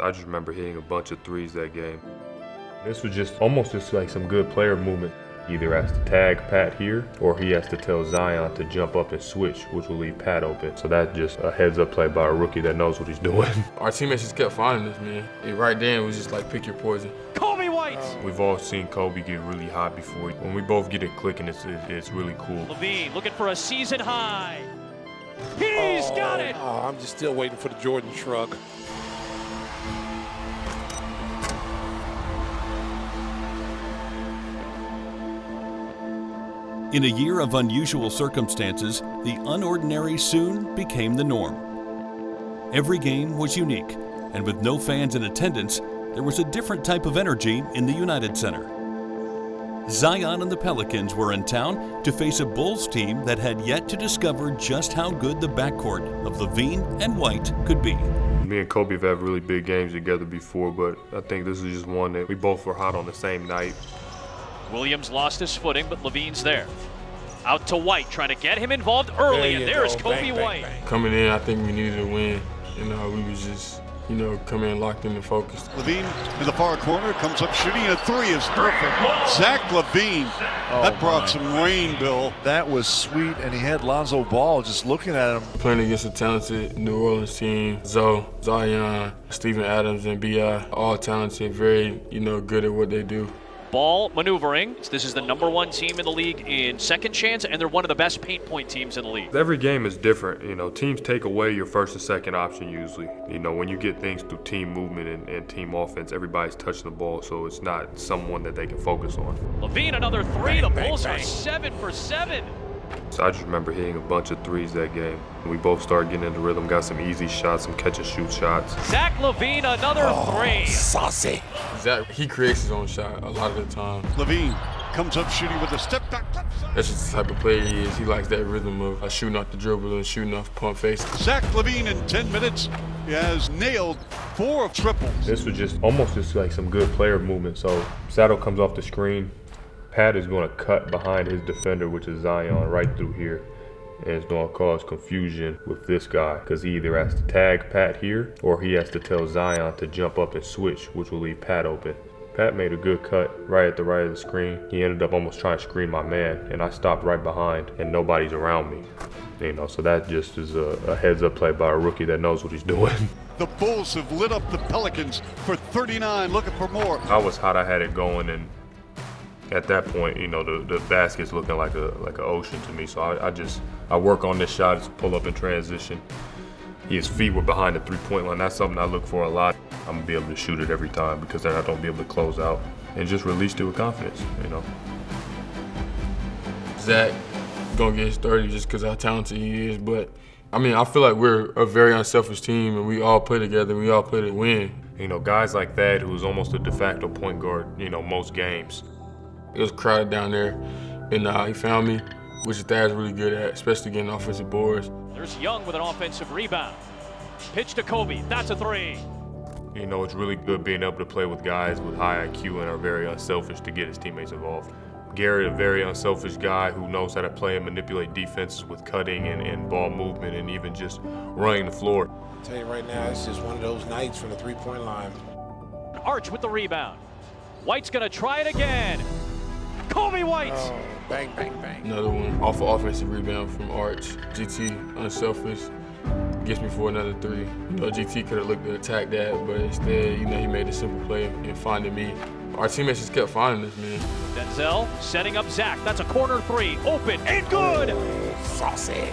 I just remember hitting a bunch of threes that game. This was just almost like some good player movement. He either has to tag Pat here, or he has to tell Zion to jump up and switch, which will leave Pat open. So that's just a heads-up play by a rookie that knows what he's doing. Our teammates just kept finding us, man. Right then, it was just like, pick your poison. Koby White! We've all seen Kobe get really hot before. When we both get it clicking, it's really cool. LaVine looking for a season high. He's got it! Oh, I'm just still waiting for the Jordan shrug. In a year of unusual circumstances, the unordinary soon became the norm. Every game was unique, and with no fans in attendance, there was a different type of energy in the United Center. Zion and the Pelicans were in town to face a Bulls team that had yet to discover just how good the backcourt of LaVine and White could be. Me and Kobe have had really big games together before, but I think this is just one that we both were hot on the same night. Williams lost his footing, but LaVine's there. Out to White, trying to get him involved early, and there's Koby White. Coming in, I think we needed a win. We was just, coming in locked in and focused. LaVine in the far corner, comes up shooting, and a three is perfect. Zach LaVine, that brought some rain, Bill. That was sweet, and he had Lonzo Ball just looking at him. Playing against a talented New Orleans team, Zion, Steven Adams, and B.I., all talented, very, good at what they do. Ball maneuvering. This is the #1 team in the league in second chance, and they're one of the best paint point teams in the league. Every game is different. Teams take away your first and second option usually. When you get things through team movement and team offense, everybody's touching the ball, so it's not someone that they can focus on. LaVine, another three. The Bulls are 7 for 7. So I just remember hitting a bunch of threes that game. We both started getting into rhythm, got some easy shots, some catch-and-shoot shots. Zach LaVine, another three. Saucy. Zach, he creates his own shot a lot of the time. LaVine comes up shooting with a step back. That's just the type of player he is. He likes that rhythm of shooting off the dribble and shooting off pump face. Zach LaVine in 10 minutes, he has nailed 4 triples. This was just almost like some good player movement. So Sato comes off the screen. Pat is going to cut behind his defender, which is Zion, right through here. And it's going to cause confusion with this guy because he either has to tag Pat here or he has to tell Zion to jump up and switch, which will leave Pat open. Pat made a good cut right at the right of the screen. He ended up almost trying to screen my man, and I stopped right behind, and nobody's around me. So that just is a heads-up play by a rookie that knows what he's doing. The Bulls have lit up the Pelicans for 39, looking for more. I was hot, I had it going, and at that point, the basket's looking like an ocean to me. So I work on this shot, it's a pull up in transition. His feet were behind the three-point line. That's something I look for a lot. I'm gonna be able to shoot it every time because then I don't be able to close out and just release it with confidence, Zach gonna get his 30 just because how talented he is, but I feel like we're a very unselfish team and we all play together and we all play to win. Guys like that who's almost a de facto point guard, most games. It was crowded down there, and he found me, which Thad's really good at, especially getting offensive boards. There's Young with an offensive rebound. Pitch to Kobe, that's a three. It's really good being able to play with guys with high IQ and are very unselfish to get his teammates involved. Garrett, a very unselfish guy who knows how to play and manipulate defenses with cutting and ball movement and even just running the floor. I'll tell you right now, it's just one of those nights from the three-point line. Arch with the rebound. White's gonna try it again. Koby White! Oh, bang, bang, bang. Another one off an offensive rebound from Arch. GT, unselfish, gets me for another three. GT could have looked to attack that, but instead, he made a simple play and finding me. Our teammates just kept finding us, man. Denzel setting up Zach. That's a corner three. Open and good! Oh, saucy.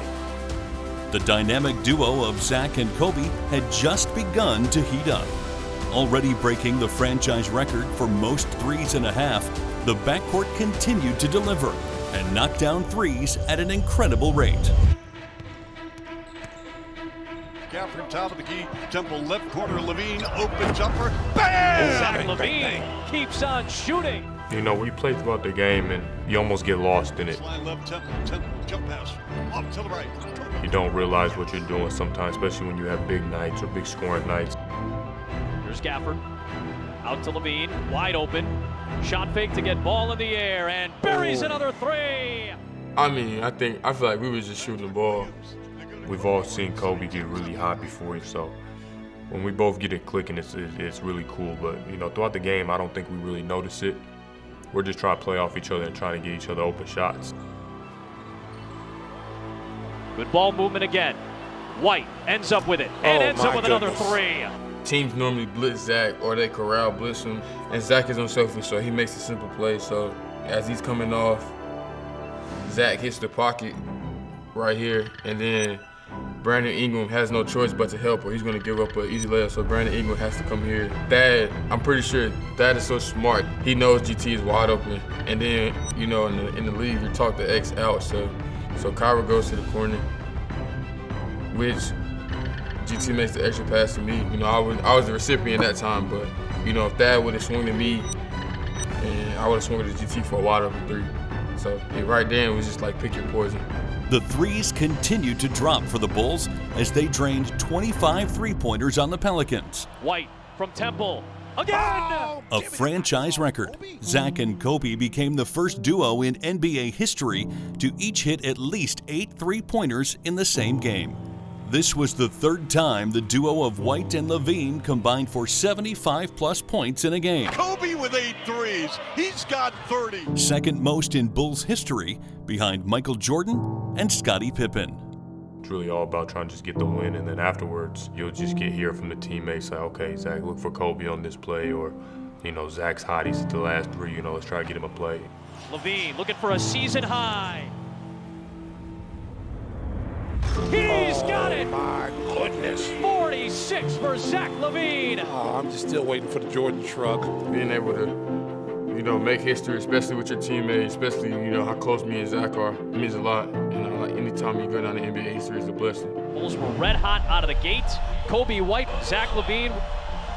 The dynamic duo of Zach and Kobe had just begun to heat up. Already breaking the franchise record for most threes in a half, the backcourt continued to deliver and knock down threes at an incredible rate. Gafford, top of the key, Temple left corner, LaVine, open jumper, bang! Zach LaVine keeps on shooting. We play throughout the game and you almost get lost in it. Slide left, Temple, jump pass, off to the right. You don't realize what you're doing sometimes, especially when you have big nights or big scoring nights. Here's Gafford. Out to LaVine, wide open. Shot fake to get ball in the air and buries another three. I feel like we was just shooting the ball. We've all seen Kobe get really hot before, so when we both get it clicking, it's really cool. But, you know, throughout the game, I don't think we really notice it. We're just trying to play off each other and trying to get each other open shots. Good ball movement again. White ends up with it and ends up with another three. Teams normally blitz Zach or they corral blitz him, and Zach is unselfish, so he makes a simple play. So as he's coming off, Zach hits the pocket right here, and then Brandon Ingram has no choice but to help, or he's going to give up an easy layup. So Brandon Ingram has to come here. Thad, I'm pretty sure Thad is so smart. He knows GT is wide open, and then, you know, in the league, you talk the X out. So Kyra goes to the corner, which GT makes the extra pass to me. You know, I was the recipient that time, but, you know, if Thad would have swung to me, and I would have swung to GT for a wide open three. So right then, it was just like pick your poison. The threes continued to drop for the Bulls as they drained 25 three-pointers on the Pelicans. White from Temple. Again! A franchise record. Zach and Coby became the first duo in NBA history to each hit at least 8 three-pointers in the same game. This was the third time the duo of White and LaVine combined for 75-plus points in a game. Coby with 8 threes. He's got 30. Second most in Bulls history, behind Michael Jordan and Scottie Pippen. It's really all about trying to just get the win, and then afterwards, you'll just get here from the teammates like, okay, Zach, look for Coby on this play, or, you know, Zach's hot, he's at the last three, you know, let's try to get him a play. LaVine looking for a season high. He's got it! My goodness. 46 for Zach LaVine. Oh, I'm just still waiting for the Jordan shrug. Being able to, you know, make history, especially with your teammates, especially, you know, how close me and Zach are, it means a lot. You know, like anytime you go down to NBA history is a blessing. Bulls were red hot out of the gate. Coby White, Zach LaVine,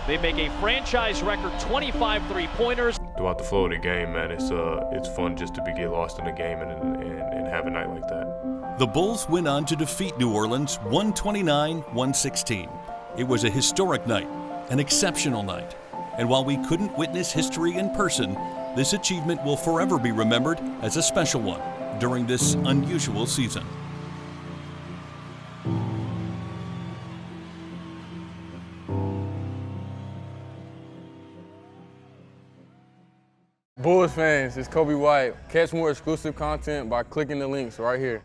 they make a franchise record 25 three-pointers. Throughout the flow of the game, man, it's fun just to get lost in the game and have a night like that. The Bulls went on to defeat New Orleans 129-116. It was a historic night, an exceptional night. And while we couldn't witness history in person, this achievement will forever be remembered as a special one during this unusual season. Bulls fans, it's Coby White. Catch more exclusive content by clicking the links right here.